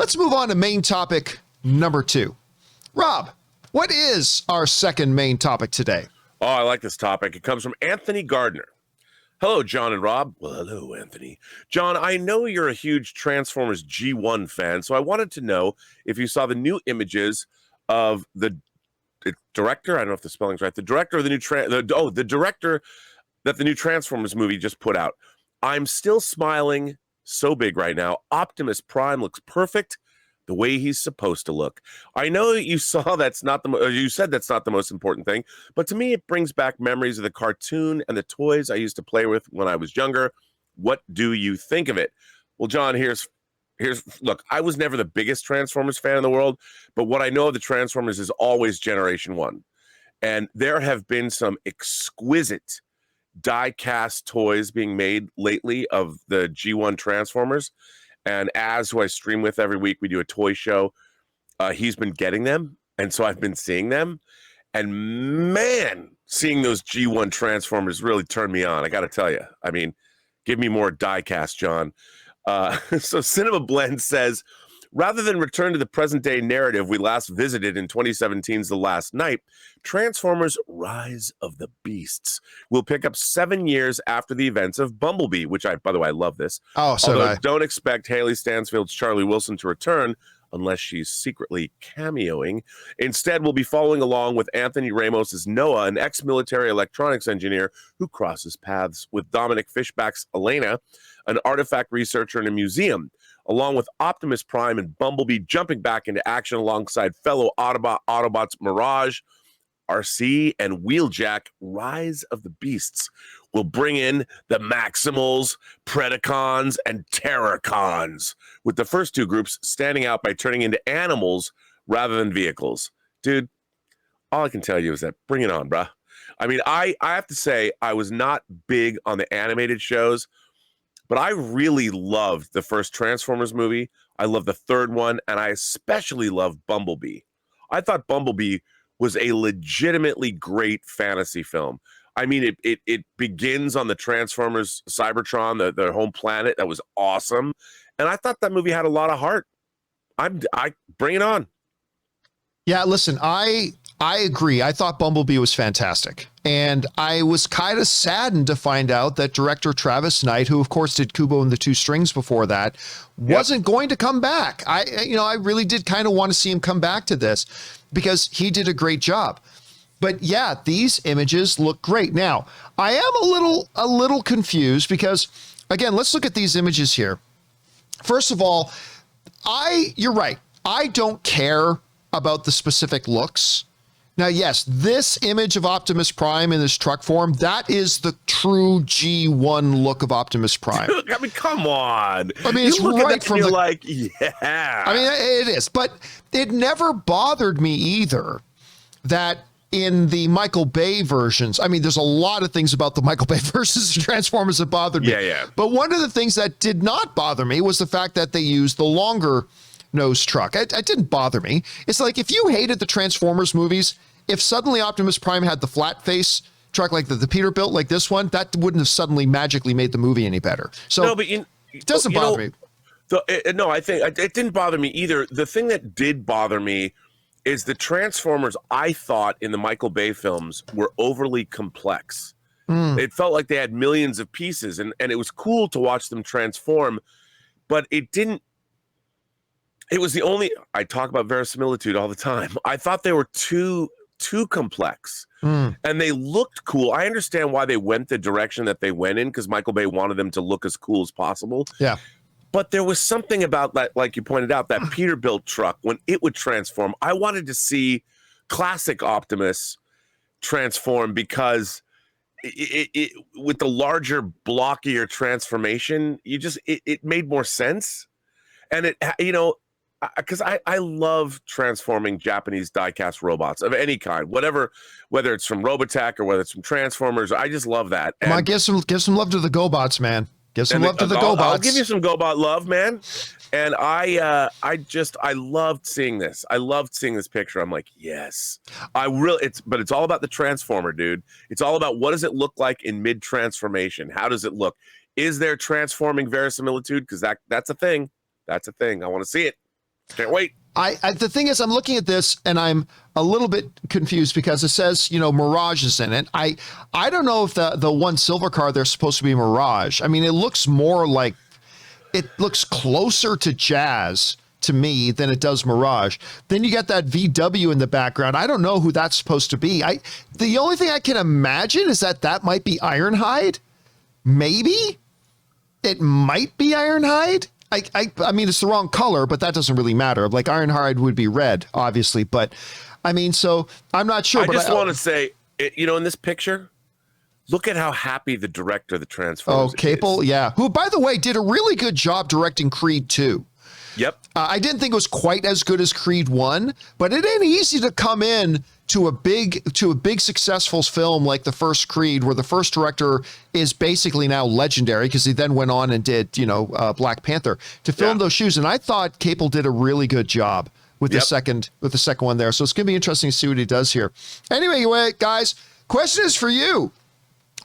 Let's move on to main topic number 2. Rob, what is our second main topic today? Oh, I like this topic. It comes from Anthony Gardner. Hello, John and Rob. Well, hello, Anthony. John, I know you're a huge Transformers G1 fan, so I wanted to know if you saw the new images of the director. I don't know if the spelling's right. The director of the new the director that the new Transformers movie just put out. I'm still smiling so big right now. Optimus Prime looks perfect the way he's supposed to look. I know you saw you said that's not the most important thing, but to me it brings back memories of the cartoon and the toys I used to play with when I was younger. What do you think of it? Well, John, here's look, I was never the biggest Transformers fan in the world, but what I know of the Transformers is always Generation 1. And there have been some exquisite die-cast toys being made lately of the G1 Transformers. And Az, who I stream with every week, we do a toy show. He's been getting them, and so I've been seeing them. And man, seeing those G1 Transformers really turned me on. I got to tell you. I mean, give me more die-cast, John. So Cinema Blend says, rather than return to the present-day narrative we last visited in 2017's The Last Night, Transformers Rise of the Beasts will pick up 7 years after the events of Bumblebee, which by the way, I love this. Oh, so although don't expect Haley Stansfield's Charlie Wilson to return unless she's secretly cameoing. Instead, we'll be following along with Anthony Ramos' Noah, an ex-military electronics engineer who crosses paths with Dominic Fishback's Elena, an artifact researcher in a museum, along with Optimus Prime and Bumblebee jumping back into action alongside fellow Autobots Mirage, RC, and Wheeljack. Rise of the Beasts will bring in the Maximals, Predacons, and Terracons, with the first two groups standing out by turning into animals rather than vehicles. Dude, all I can tell you is that bring it on, bruh. I mean, I have to say, I was not big on the animated shows, but I really loved the first Transformers movie. I love the third one, and I especially love Bumblebee. I thought Bumblebee was a legitimately great fantasy film. I mean, it begins on the Transformers Cybertron, their home planet. That was awesome. And I thought that movie had a lot of heart. I bring it on. Yeah, listen, I agree. I thought Bumblebee was fantastic. And I was kind of saddened to find out that director Travis Knight, who of course did Kubo and the Two Strings before that, wasn't going to come back. I really did kind of want to see him come back to this because he did a great job. But yeah, these images look great. Now, I am a little confused because, again, let's look at these images here. First of all, you're right. I don't care about the specific looks. Now, yes, this image of Optimus Prime in this truck form, that is the true G1 look of Optimus Prime. I mean, come on. I mean, it's right from the, like, yeah. I mean, it is, but it never bothered me either that in the Michael Bay versions, I mean, there's a lot of things about the Michael Bay versions of Transformers that bothered me. Yeah. But one of the things that did not bother me was the fact that they used the longer nose truck. It didn't bother me. It's like if you hated the Transformers movies, if suddenly Optimus Prime had the flat face truck like the Peterbilt like this one, that wouldn't have suddenly magically made the movie any better. So no, but it doesn't bother me. No, I think it didn't bother me either. The thing that did bother me is the Transformers, I thought, in the Michael Bay films were overly complex. It felt like they had millions of pieces, and it was cool to watch them transform, but it didn't. It was the only. I talk about verisimilitude all the time. I thought they were too complex, and they looked cool. I understand why they went the direction that they went in, because Michael Bay wanted them to look as cool as possible. Yeah. But there was something about that, like you pointed out, that Peterbilt truck, when it would transform, I wanted to see classic Optimus transform, because it with the larger, blockier transformation, it made more sense. And because I love transforming Japanese diecast robots of any kind, whether it's from Robotech or whether it's from Transformers. I just love that. Come on, give some love to the GoBots, man. Give some love to the GoBots. I'll give you some GoBot love, man. And I loved seeing this. I loved seeing this picture. I'm like, yes, but it's all about the Transformer, dude. It's all about what does it look like in mid transformation? How does it look? Is there transforming verisimilitude? Because that's a thing. That's a thing. I want to see it. Can't wait. The thing is, I'm looking at this and I'm a little bit confused because it says, Mirage is in it. I don't know if the one silver car there's supposed to be Mirage. I mean, it looks closer to Jazz to me than it does Mirage. Then you got that VW in the background. I don't know who that's supposed to be. The only thing I can imagine is that might be Ironhide. Maybe it might be Ironhide. I mean, it's the wrong color, but that doesn't really matter. Like Ironhide would be red, obviously, but I mean, so I'm not sure. I just want to say, in this picture, look at how happy the director of the Transformers is. Capel, yeah. Who, by the way, did a really good job directing Creed 2. Yep. I didn't think it was quite as good as Creed 1, but it ain't easy to come in to a big successful film like the first Creed, where the first director is basically now legendary because he then went on and did, Black Panther, to fill in those shoes. And I thought Capel did a really good job with the second one there. So it's going to be interesting to see what he does here. Anyway, guys, question is for you.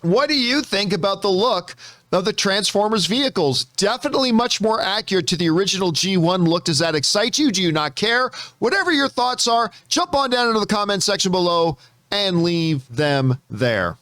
What do you think about the look of the Transformers vehicles? Definitely much more accurate to the original G1 look. Does that excite you? Do you not care? Whatever your thoughts are, jump on down into the comment section below and leave them there.